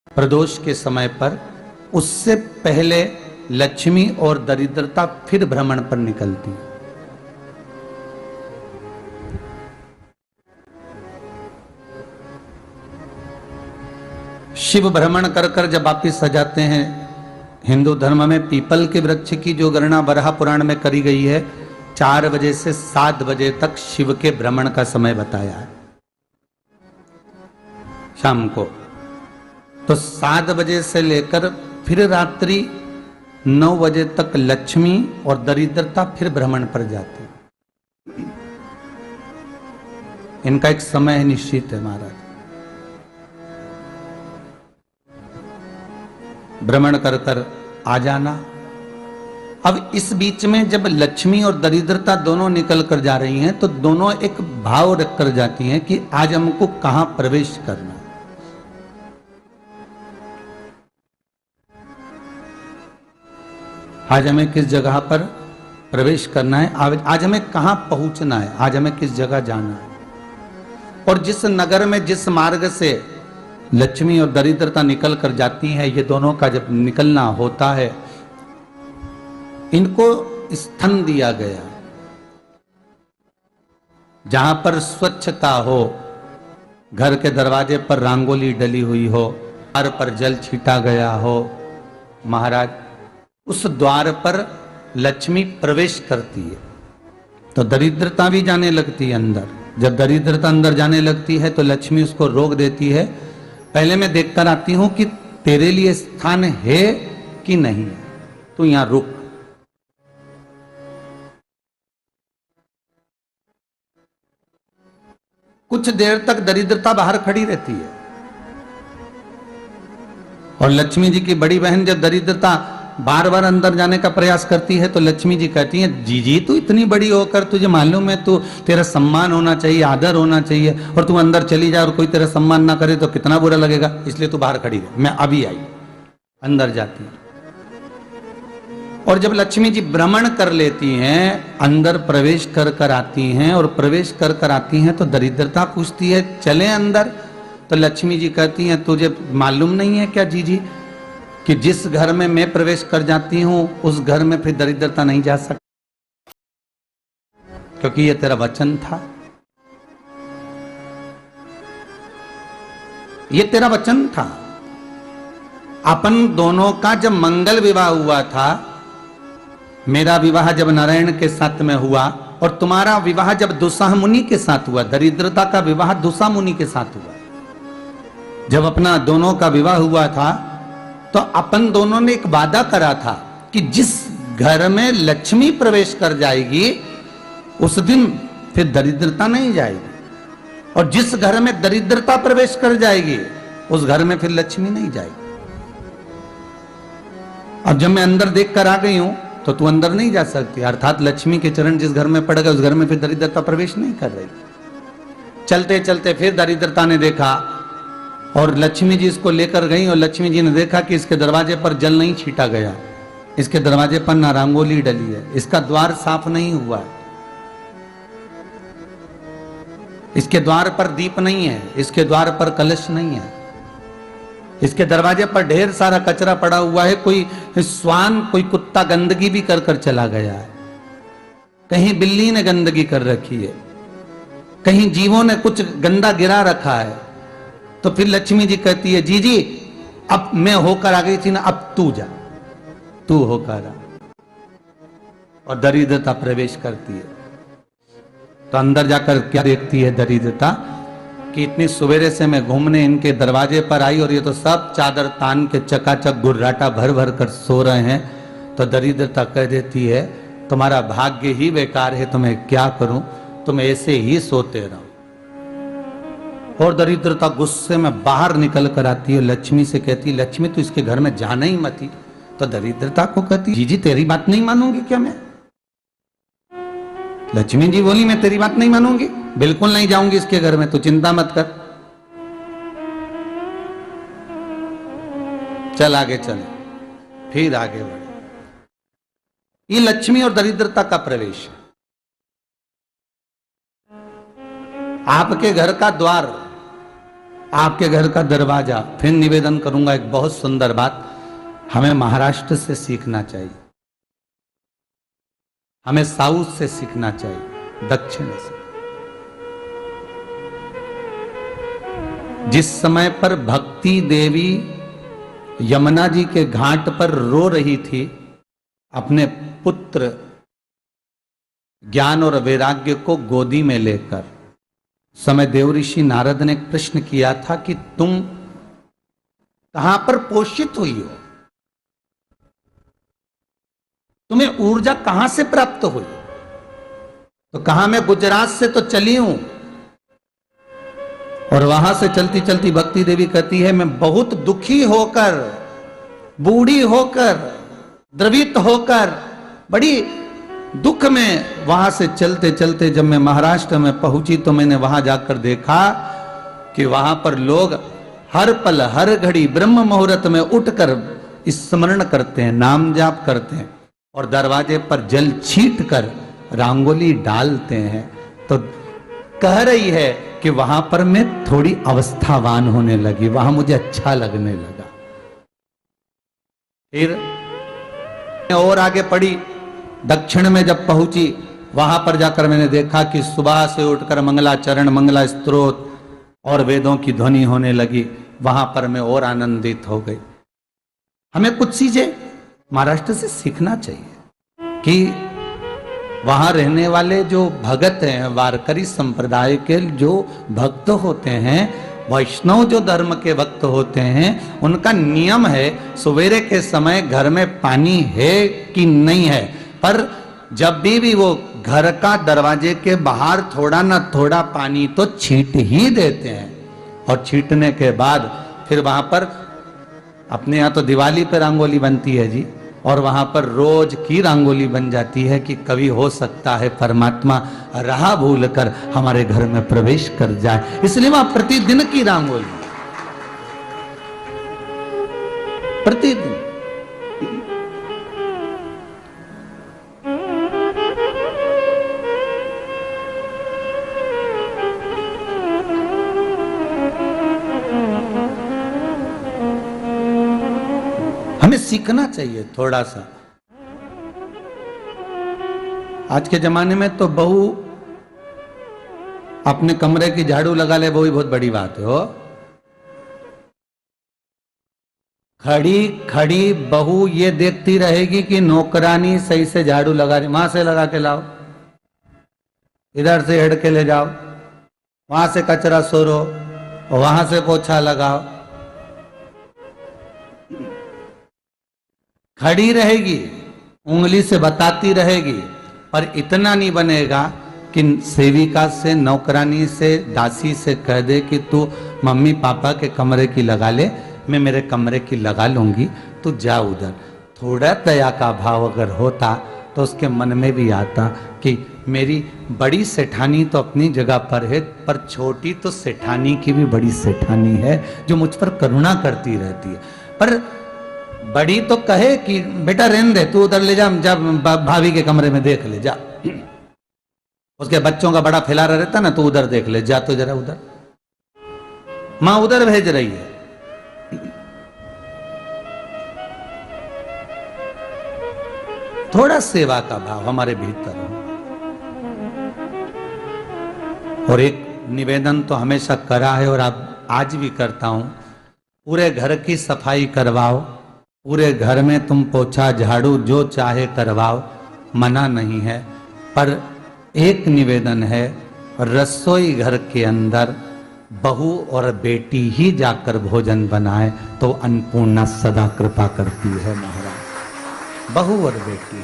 प्रदोष के समय पर, उससे पहले लक्ष्मी और दरिद्रता फिर भ्रमण पर निकलती है। शिव भ्रमण कर कर जब वापिस आ जाते हैं, हिंदू धर्म में पीपल के वृक्ष की जो गणना वराह पुराण में करी गई है, 4 बजे से 7 बजे तक शिव के भ्रमण का समय बताया है शाम को। तो 7 बजे से लेकर फिर रात्रि 9 बजे तक लक्ष्मी और दरिद्रता फिर भ्रमण पर जाती। इनका एक समय निश्चित है महाराज। भ्रमण कर कर आ जाना। अब इस बीच में जब लक्ष्मी और दरिद्रता दोनों निकल कर जा रही हैं, तो दोनों एक भाव रख कर जाती हैं कि आज हमको कहां प्रवेश करना है। आज हमें किस जगह पर प्रवेश करना है, आज हमें कहां पहुंचना है, आज हमें किस जगह जाना है। और जिस नगर में जिस मार्ग से लक्ष्मी और दरिद्रता निकल कर जाती है, ये दोनों का जब निकलना होता है, इनको स्थान दिया गया जहां पर स्वच्छता हो, घर के दरवाजे पर रंगोली डली हुई हो, द्वार पर जल छीटा गया हो। महाराज, उस द्वार पर लक्ष्मी प्रवेश करती है तो दरिद्रता भी जाने लगती है अंदर। जब दरिद्रता अंदर जाने लगती है तो लक्ष्मी उसको रोक देती है, पहले मैं देखकर आती हूं कि तेरे लिए स्थान है कि नहीं है, तू यहां रुक। कुछ देर तक दरिद्रता बाहर खड़ी रहती है और लक्ष्मी जी की बड़ी बहन जब दरिद्रता बार बार अंदर जाने का प्रयास करती है तो लक्ष्मी जी कहती हैं, जीजी तू इतनी बड़ी होकर तुझे मालूम है, तू तेरा सम्मान होना चाहिए, आदर होना चाहिए, और तू अंदर चली जा और कोई तेरा सम्मान ना करे तो कितना बुरा लगेगा, इसलिए तू बाहर खड़ी रहे, मैं अभी आई। अंदर जाती है और जब लक्ष्मी जी भ्रमण कर लेती हैं, अंदर प्रवेश कर कर आती हैं, और प्रवेश कर कर आती हैं तो दरिद्रता पूछती है चले अंदर। तो लक्ष्मी जी कहती हैं, तुझे मालूम नहीं है क्या जीजी कि जिस घर में मैं प्रवेश कर जाती हूं उस घर में फिर दरिद्रता नहीं जा सकती, क्योंकि ये तेरा वचन था, ये तेरा वचन था। अपन दोनों का जब मंगल विवाह हुआ था, मेरा विवाह जब नारायण के साथ में हुआ और तुम्हारा विवाह जब दुस्साह मुनि के साथ हुआ, दरिद्रता का विवाह दुस्साह मुनि के साथ हुआ, जब अपना दोनों का विवाह हुआ था तो अपन दोनों ने एक वादा करा था कि जिस घर में लक्ष्मी प्रवेश कर जाएगी उस दिन फिर दरिद्रता नहीं जाएगी, और जिस घर में दरिद्रता प्रवेश कर जाएगी उस घर में फिर लक्ष्मी नहीं जाएगी। अब जब मैं अंदर देख कर आ गई हूं तो तू अंदर नहीं जा सकती, अर्थात लक्ष्मी के चरण जिस घर में पड़ गए उस घर में फिर दरिद्रता प्रवेश नहीं कर रही। चलते चलते फिर दरिद्रता ने देखा और लक्ष्मी जी इसको लेकर गई, और लक्ष्मी जी ने देखा कि इसके दरवाजे पर जल नहीं छीटा गया, इसके दरवाजे पर ना रंगोली डली है, इसका द्वार साफ नहीं हुआ है, इसके द्वार पर दीप नहीं है, इसके द्वार पर कलश नहीं है, इसके दरवाजे पर ढेर सारा कचरा पड़ा हुआ है, कोई स्वान कोई कुत्ता गंदगी भी कर कर चला गया है, कहीं बिल्ली ने गंदगी कर रखी है, कहीं जीवों ने कुछ गंदा गिरा रखा है। तो फिर लक्ष्मी जी कहती है, जीजी अब मैं होकर आ गई थी ना, अब तू जा, तू होकर आ। और दरिद्रता प्रवेश करती है तो अंदर जाकर क्या देखती है दरिद्रता कि इतनी सवेरे से मैं घूमने इनके दरवाजे पर आई और ये तो सब चादर तान के चकाचक गुर्राटा भर भर कर सो रहे हैं। तो दरिद्रता कह देती है, तुम्हारा भाग्य ही बेकार है, तो मैं क्या करूं, तुम ऐसे ही सोते रहो। और दरिद्रता गुस्से में बाहर निकल कर आती है, लक्ष्मी से कहती, लक्ष्मी तू इसके घर में जाना ही मत। तो दरिद्रता को कहती, जीजी तेरी बात नहीं मानूंगी क्या मैं? लक्ष्मी जी बोली, मैं तेरी बात नहीं मानूंगी, बिल्कुल नहीं जाऊंगी इसके घर में, तू चिंता मत कर, चल आगे चले। फिर आगे बढ़े। ये लक्ष्मी और दरिद्रता का प्रवेश है। आपके घर का द्वार आपके घर का दरवाजा। फिर निवेदन करूंगा एक बहुत सुंदर बात, हमें महाराष्ट्र से सीखना चाहिए, हमें साउथ से सीखना चाहिए, दक्षिण से। जिस समय पर भक्ति देवी यमुना जी के घाट पर रो रही थी अपने पुत्र ज्ञान और वैराग्य को गोदी में लेकर, समय देवऋषि नारद ने प्रश्न किया था कि तुम कहां पर पोषित हुई हो, तुम्हें ऊर्जा कहां से प्राप्त हुई? तो कहा मैं गुजरात से तो चली हूं। और वहां से चलती चलती भक्ति देवी कहती है मैं बहुत दुखी होकर, बूढ़ी होकर, द्रवित होकर, बड़ी दुख में वहां से चलते चलते जब मैं महाराष्ट्र में पहुंची तो मैंने वहां जाकर देखा कि वहां पर लोग हर पल हर घड़ी ब्रह्म मुहूर्त में उठकर स्मरण करते हैं, नाम जाप करते हैं और दरवाजे पर जल छीट कर रंगोली डालते हैं। तो कह रही है कि वहां पर मैं थोड़ी अवस्थावान होने लगी, वहां मुझे अच्छा लगने लगा। फिर और आगे पड़ी, दक्षिण में जब पहुंची वहां पर जाकर मैंने देखा कि सुबह से उठकर मंगलाचरण, मंगला स्तोत्र और वेदों की ध्वनि होने लगी। वहां पर मैं और आनंदित हो गई। हमें कुछ चीजें महाराष्ट्र से सीखना चाहिए कि वहां रहने वाले जो भगत हैं, वारकरी संप्रदाय के जो भक्त होते हैं, वैष्णव जो धर्म के भक्त होते हैं, उनका नियम है सवेरे के समय घर में पानी है कि नहीं है, पर जब भी वो घर का दरवाजे के बाहर थोड़ा ना थोड़ा पानी तो छींट ही देते हैं। और छींटने के बाद फिर वहां पर अपने यहाँ तो दिवाली पर रंगोली बनती है जी, और वहां पर रोज की रंगोली बन जाती है कि कभी हो सकता है परमात्मा राह भूल कर हमारे घर में प्रवेश कर जाए, इसलिए वहां प्रतिदिन की रंगोली, प्रतिदिन। हमें सीखना चाहिए थोड़ा सा। आज के जमाने में तो बहू अपने कमरे की झाड़ू लगा ले, वो ही बहुत बड़ी बात है। हो खड़ी खड़ी बहू ये देखती रहेगी कि नौकरानी सही से झाड़ू लगा रही, वहां से लगा के लाओ, इधर से हेड के ले जाओ, वहां से कचरा सोरो, वहां से पोछा लगाओ। खड़ी रहेगी, उंगली से बताती रहेगी, पर इतना नहीं बनेगा कि सेविका से, नौकरानी से, दासी से कह दे कि तू मम्मी पापा के कमरे की लगा ले, मैं मेरे कमरे की लगा लूंगी, तू जा उधर। थोड़ा दया का भाव अगर होता तो उसके मन में भी आता कि मेरी बड़ी सेठानी तो अपनी जगह पर है, पर छोटी तो सेठानी की भी बड़ी सेठानी है जो मुझ पर करुणा करती रहती है। पर बड़ी तो कहे कि बेटा रहने दे, तू उधर ले जा, जब भाभी के कमरे में देख ले जा, उसके बच्चों का बड़ा फैलारा रहता ना, तो उधर देख ले जा, तो जरा उधर, मां उधर भेज रही है। थोड़ा सेवा का भाव हमारे भीतर हो। और एक निवेदन तो हमेशा करा है और अब आज भी करता हूं, पूरे घर की सफाई करवाओ, पूरे घर में तुम पोछा झाड़ू जो चाहे करवाओ, मना नहीं है, पर एक निवेदन है, रसोई घर के अंदर बहू और बेटी ही जाकर भोजन बनाए तो अन्नपूर्णा सदा कृपा करती है महाराज। बहू और बेटी ही।